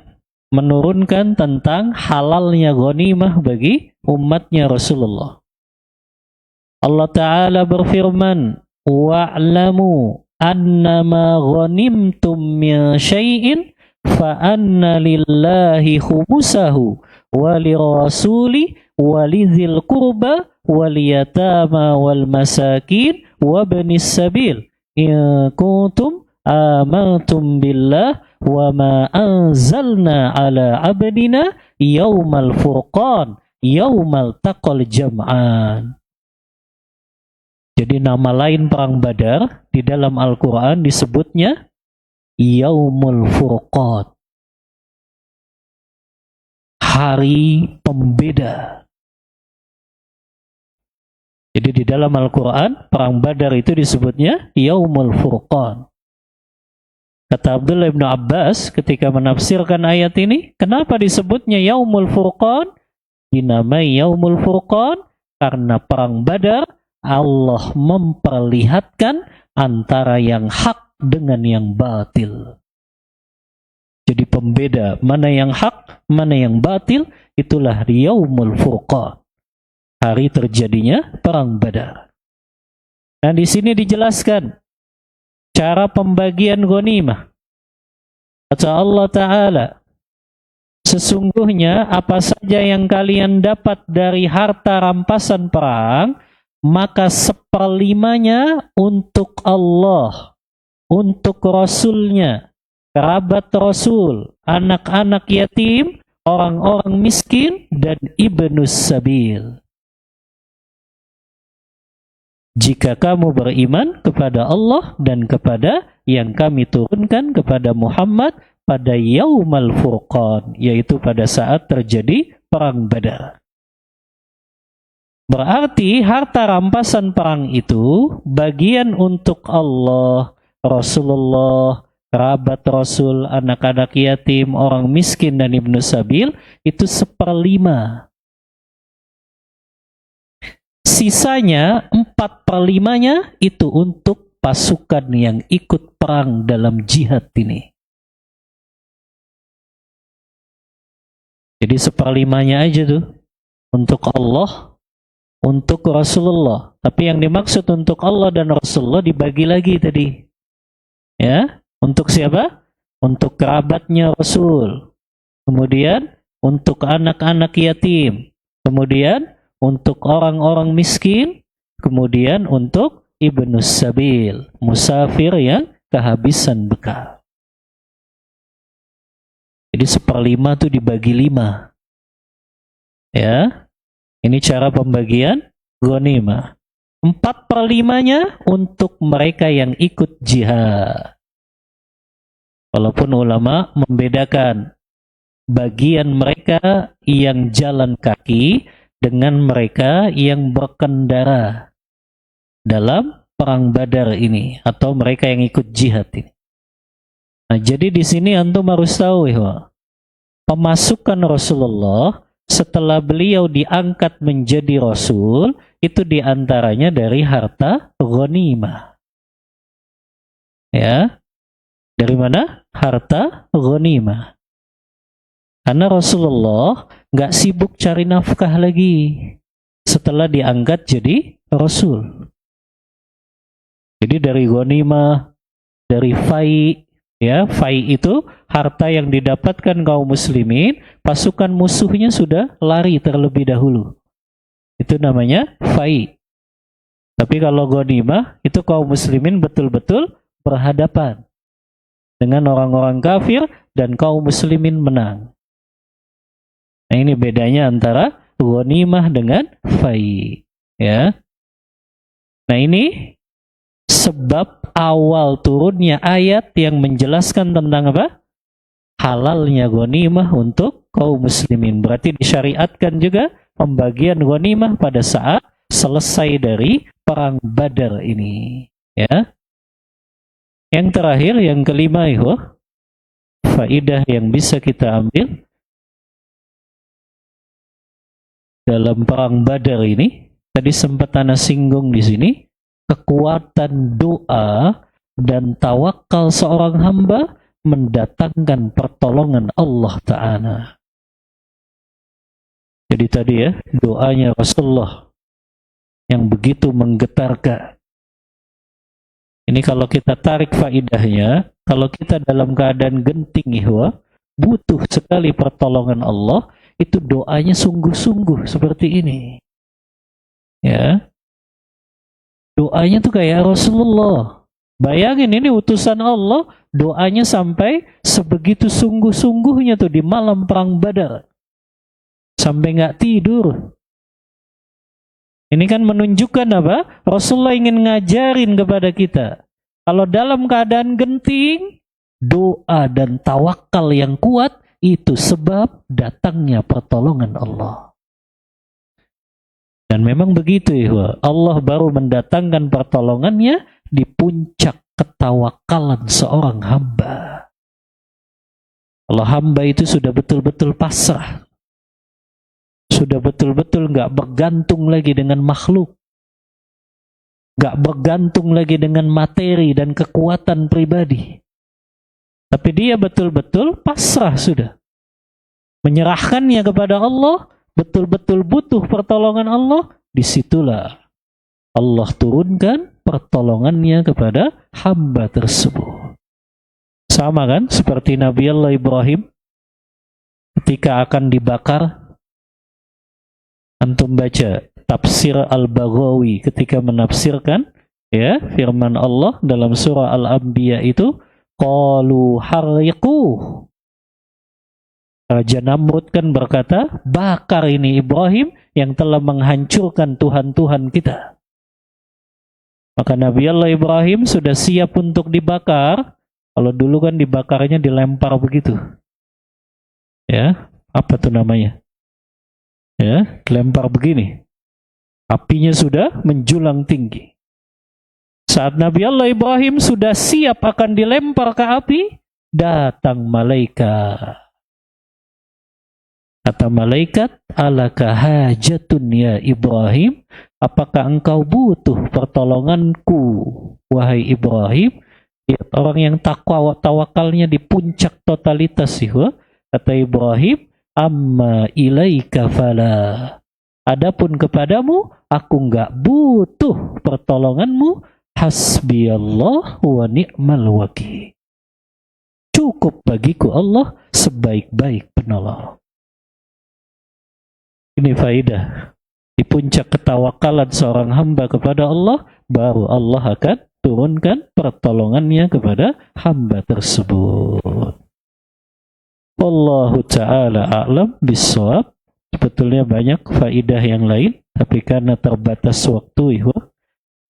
menurunkan tentang halalnya ghanimah bagi umatnya Rasulullah. Allah Ta'ala berfirman, wa'lamu annama ghanimtum min syai'in fa anna lillahi khumusahu walirasuli walidhil qurba waliyatama wal masakin wabnis sabil in kuntum amantum billah wa ma anzalna ala abdina yaumal furqan yaumal taqal jam'an. Jadi nama lain perang Badar di dalam Al-Quran disebutnya Yaumul Furqan, hari pembeda. Jadi di dalam Al-Quran perang Badar itu disebutnya Yaumul Furqan. Kata Abdullah bin Abbas ketika menafsirkan ayat ini, kenapa disebutnya Yaumul Furqan? Dinamai Yaumul Furqan karena perang Badar Allah memperlihatkan antara yang hak dengan yang batil. Jadi pembeda mana yang hak, mana yang batil, itulah Yaumul Furqan, hari terjadinya perang Badar. Nah di sini dijelaskan cara pembagian ghanimah. Kata Allah Ta'ala, sesungguhnya apa saja yang kalian dapat dari harta rampasan perang, maka seperlimanya untuk Allah, untuk Rasulnya, kerabat Rasul, anak-anak yatim, orang-orang miskin, dan ibnus sabil. Jika kamu beriman kepada Allah dan kepada yang kami turunkan kepada Muhammad pada Yaumal Furqan, yaitu pada saat terjadi perang Badar. Berarti harta rampasan perang itu bagian untuk Allah, Rasulullah, kerabat Rasul, anak-anak yatim, orang miskin dan ibnu sabil, itu 1/5. Sisanya 4/5-nya itu untuk pasukan yang ikut perang dalam jihad ini. Jadi 1/5-nya aja tuh untuk Allah, untuk Rasulullah. Tapi yang dimaksud untuk Allah dan Rasulullah dibagi lagi tadi. Ya, untuk siapa? Untuk kerabatnya Rasul. Kemudian untuk anak-anak yatim. Kemudian untuk orang-orang miskin kemudian untuk ibnus sabil, musafir yang kehabisan bekal. Jadi 1/5 itu dibagi 5. Ya, ini cara pembagian ghanimah. 4/5-nya untuk mereka yang ikut jihad. Walaupun ulama membedakan bagian mereka yang jalan kaki dengan mereka yang berkendara dalam perang Badar ini, atau mereka yang ikut jihad ini. Nah, jadi di sini antum harus tahu ya, pemasukan Rasulullah setelah beliau diangkat menjadi Rasul itu diantaranya dari harta ghanimah. Ya, dari mana? Harta ghanimah. Karena Rasulullah nggak sibuk cari nafkah lagi setelah diangkat jadi Rasul. Jadi dari ghanimah, dari fai, ya, fai itu harta yang didapatkan kaum muslimin, pasukan musuhnya sudah lari terlebih dahulu. Itu namanya fai. Tapi kalau ghanimah, itu kaum muslimin betul-betul berhadapan dengan orang-orang kafir dan kaum muslimin menang. Nah, ini bedanya antara ghanimah dengan fai, ya. Nah, ini sebab awal turunnya ayat yang menjelaskan tentang apa? Halalnya ghanimah untuk kaum muslimin. Berarti disyariatkan juga pembagian ghanimah pada saat selesai dari perang Badar ini, ya. Yang terakhir, yang kelima, faidah yang bisa kita ambil dalam perang Badar ini, tadi sempat ana singgung di sini, kekuatan doa dan tawakal seorang hamba mendatangkan pertolongan Allah Ta'ala. Jadi tadi ya, doanya Rasulullah yang begitu menggetarkan. Ini kalau kita tarik faidahnya, kalau kita dalam keadaan genting, butuh sekali pertolongan Allah, itu doanya sungguh-sungguh seperti ini. Ya. Doanya tuh kayak Rasulullah. Bayangin, ini utusan Allah, doanya sampai sebegitu sungguh-sungguhnya tuh di malam perang Badar. Sampai nggak tidur. Ini kan menunjukkan apa? Rasulullah ingin ngajarin kepada kita. Kalau dalam keadaan genting, doa dan tawakal yang kuat, itu sebab datangnya pertolongan Allah. Dan memang begitu ya, Allah baru mendatangkan pertolongannya di puncak ketawakalan seorang hamba. Kalau hamba itu sudah betul-betul pasrah, sudah betul-betul nggak bergantung lagi dengan makhluk, nggak bergantung lagi dengan materi dan kekuatan pribadi, tapi dia betul-betul pasrah sudah, menyerahkannya kepada Allah, betul-betul butuh pertolongan Allah. Disitulah Allah turunkan pertolongannya kepada hamba tersebut. Sama kan seperti Nabi Allah Ibrahim ketika akan dibakar. Antum baca tafsir Al-Baghawi ketika menafsirkan ya firman Allah dalam surah Al-Anbiya itu, qalu harriqu. Raja Namrud kan berkata, bakar ini Ibrahim yang telah menghancurkan Tuhan-Tuhan kita. Maka Nabi Allah Ibrahim sudah siap untuk dibakar. Kalau dulu kan dibakarnya dilempar begitu. Ya, apa tuh namanya? Ya, dilempar begini. Apinya sudah menjulang tinggi. Saat Nabi Allah Ibrahim sudah siap akan dilempar ke api, datang malaikat. Kata malaikat, alaka hajatun ya Ibrahim, apakah engkau butuh pertolonganku, wahai Ibrahim? Lihat orang yang tawakalnya di puncak totalitas sih. Kata Ibrahim, amma ilaika fala. Adapun kepadamu, aku enggak butuh pertolonganmu. Hasbiyallah wa ni'mal wakil. Cukup bagiku Allah sebaik-baik penolong. Ini faidah di puncak ketawakalan seorang hamba kepada Allah, baru Allah akan turunkan pertolongannya kepada hamba tersebut. Wallahu ta'ala a'lam bissawab. Sebetulnya banyak faidah yang lain, tapi karena terbatas waktu,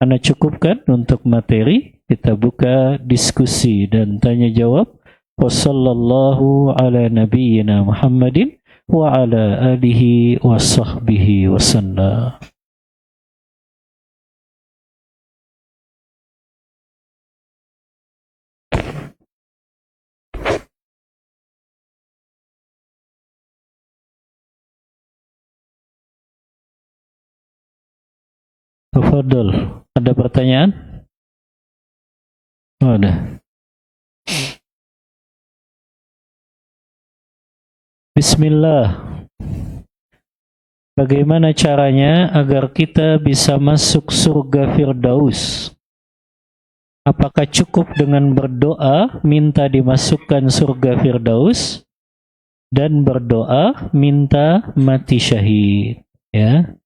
ana cukupkan untuk materi. Kita buka diskusi dan tanya jawab. Wassallallahu ala nabiyyina Muhammadin wa ala alihi wa sahbihi wa sallam. Tafadhol. Ada pertanyaan? Oh, ada. Bismillah. Bagaimana caranya agar kita bisa masuk surga Firdaus? Apakah cukup dengan berdoa minta dimasukkan surga Firdaus dan berdoa minta mati syahid? Ya.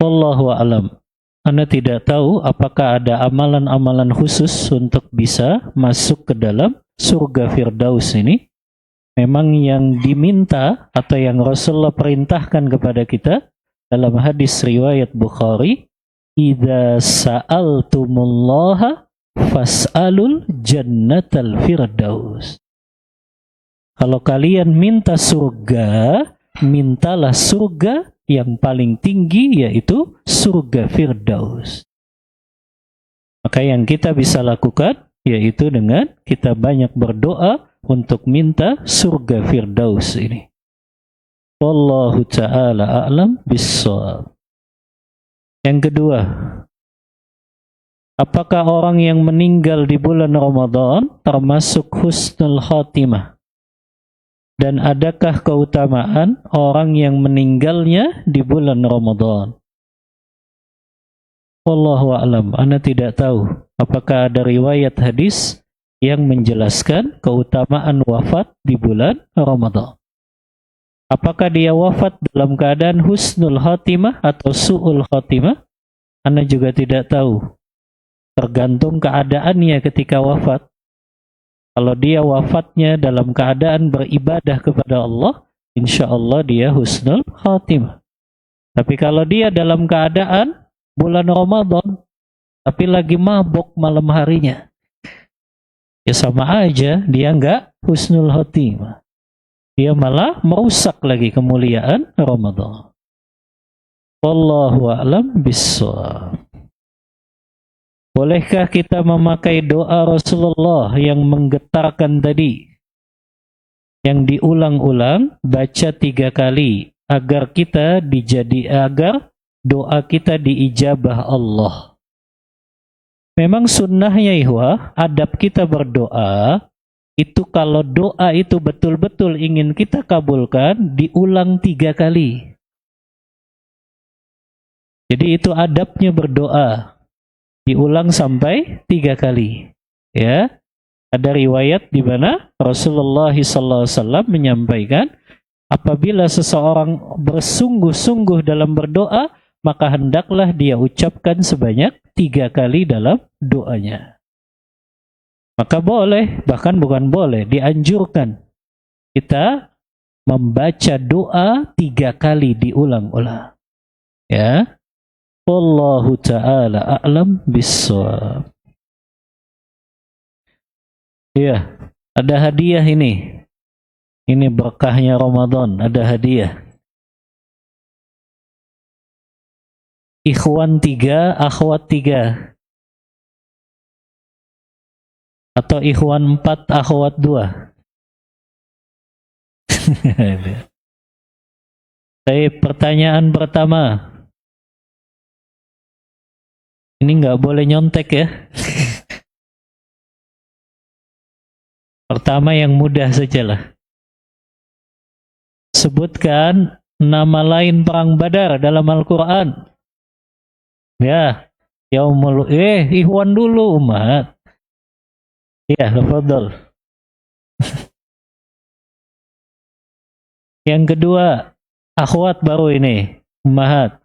Wallahu a'lam. Anda tidak tahu apakah ada amalan-amalan khusus untuk bisa masuk ke dalam surga Firdaus ini. Memang yang diminta atau yang Rasulullah perintahkan kepada kita dalam hadis riwayat Bukhari, idza sa'altumullaha fas'alul jannatal firdaus. Kalau kalian minta surga, mintalah surga yang paling tinggi, yaitu surga Firdaus. Maka yang kita bisa lakukan yaitu dengan kita banyak berdoa untuk minta surga Firdaus ini. Wallahu ta'ala a'lam bissawab. Yang kedua, apakah orang yang meninggal di bulan Ramadan termasuk husnul khatimah? Dan adakah keutamaan orang yang meninggalnya di bulan Ramadan? Wallahu a'lam. Ana tidak tahu apakah ada riwayat hadis yang menjelaskan keutamaan wafat di bulan Ramadan. Apakah dia wafat dalam keadaan husnul khatimah atau su'ul khatimah? Ana juga tidak tahu. Tergantung keadaannya ketika wafat. Kalau dia wafatnya dalam keadaan beribadah kepada Allah, insya Allah dia husnul khatimah. Tapi kalau dia dalam keadaan bulan Ramadan, tapi lagi mabuk malam harinya, ya sama aja dia enggak husnul khatimah. Dia malah merusak lagi kemuliaan Ramadan. Wallahu a'lam bissawab. Bolehkah kita memakai doa Rasulullah yang menggetarkan tadi, yang diulang-ulang baca 3 kali agar doa kita diijabah Allah? Memang sunnahnya adab kita berdoa itu kalau doa itu betul-betul ingin kita kabulkan, diulang 3 kali. Jadi itu adabnya berdoa. Diulang sampai 3 kali. Ya, ada riwayat di mana Rasulullah SAW menyampaikan, apabila seseorang bersungguh-sungguh dalam berdoa, maka hendaklah dia ucapkan sebanyak 3 kali dalam doanya. Maka boleh, bahkan bukan boleh, dianjurkan kita membaca doa 3 kali diulang-ulang. Ya. Wallahu ta'ala a'lam bissawab. Iya, ada hadiah ini. Ini berkahnya Ramadan, ada hadiah. Ikhwan 3, akhwat 3. Atau ikhwan 4, akhwat 2. Pertanyaan pertama. Ini nggak boleh nyontek ya. Pertama yang mudah sajalah. Sebutkan nama lain perang Badar dalam Al-Quran. Ya, Yaumul Ikhwan dulu umat. Ya, tafadhol. Yang kedua, akhwat baru ini. Ummahat.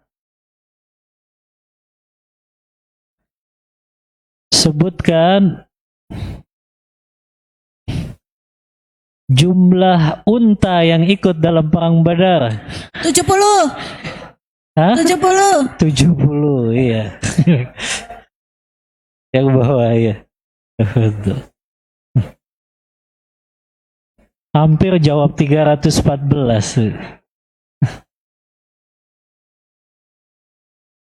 Sebutkan jumlah unta yang ikut dalam perang Badar. 70. Hah? 70. 70, iya. Yang bawah ya. Hampir jawab 314.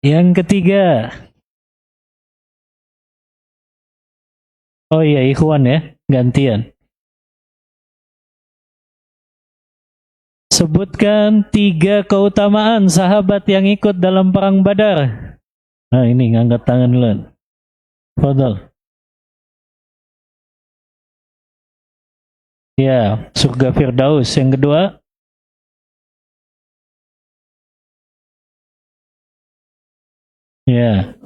Yang ketiga. Oh iya, ikhwan ya, gantian. Sebutkan 3 keutamaan sahabat yang ikut dalam perang Badar. Nah ini ngangkat tangan dulu. Fadal. Ya, surga Firdaus. Yang kedua. Ya.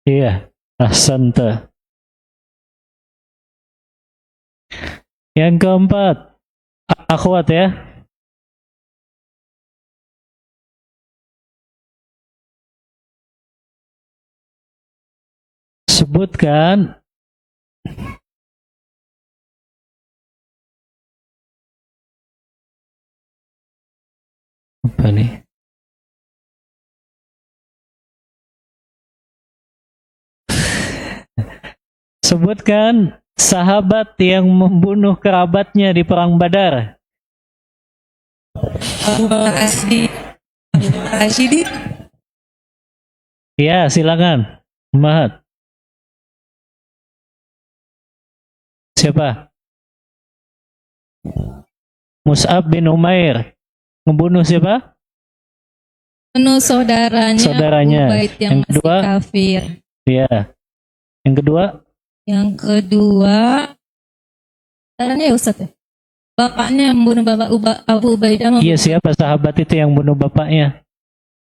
Iya, ahsanta. Yang keempat, akhwat ya. Sebutkan apa nih? Sebutkan sahabat yang membunuh kerabatnya di perang Badar. Abu Bakar As-Siddiq. Ya, silakan. Mahat. Siapa? Mus'ab bin Umair. Membunuh siapa? Membunuh saudaranya. Ubaid yang kedua, masih kafir. Ya. Yang kedua? Yang kedua, saudaranya ya Ustaz ya? Bapaknya yang membunuh bapak Abu Ubaidah. Iya, siapa sahabat itu yang bunuh bapaknya?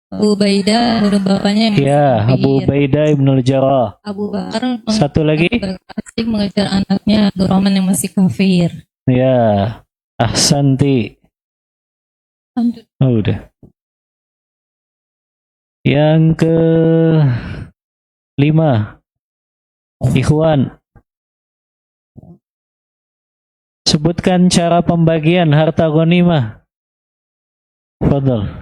Abu Ubaidah, bunuh bapaknya. Iya, Abu Ubaidah ibnul Jarrah. Abu Bakar. Satu lagi? Asik mengejar anaknya Abdurrahman yang masih kafir. Ya, ahsanti. Oh, udah. Yang ke 5, ikhwan. Sebutkan cara pembagian harta ghanimah. Fadal.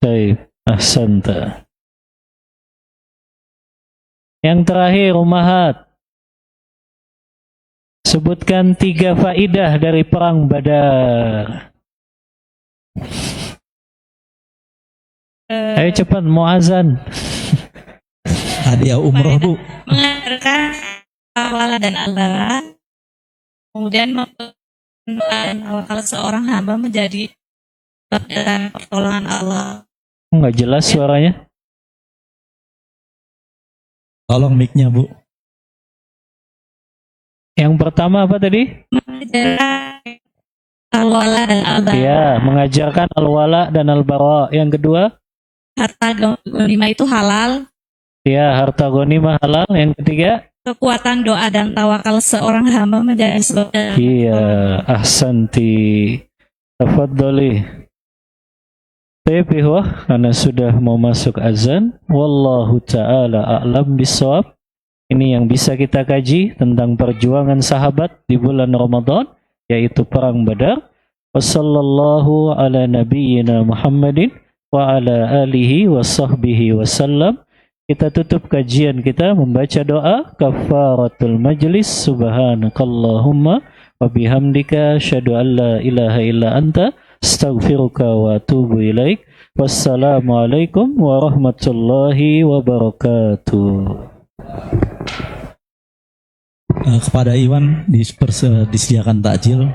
Baik, ahsanta. Yang terakhir, ummahat. Sebutkan 3 faidah dari perang Badar. Ayo cepat, mau azan. Hadiah umroh, Bu. Mengajarkan Allah dan Allah. Kemudian mendoakan kalau seorang hamba menjadi dalam pertolongan Allah. Enggak jelas suaranya. Tolong mic-nya, Bu. Yang pertama apa tadi? Mengajarkan al-wala dan al-bara. Ya, mengajarkan al-wala dan al-bara. Yang kedua? Harta ghanimah itu halal. Ya, harta ghanimah halal. Yang ketiga? Kekuatan doa dan tawakal seorang hamba menjadi sebab. Iya, ahsanti. Tafadhali. Baik, ihwah, karena sudah mau masuk azan. Wallahu ta'ala a'lam bishawab. Ini yang bisa kita kaji tentang perjuangan sahabat di bulan Ramadan, yaitu perang Badar. Wassallallahu ala nabiyyina Muhammadin wa ala alihi wa sahbihi wasallam. Kita tutup kajian kita membaca doa kafaratul majlis. Subhanakallahumma wa bihamdika asyhadu an la ilaha illa anta astaghfiruka wa atubu ilaik. Wassalamualaikum warahmatullahi wabarakatuh. Kepada Iwan disediakan takjil.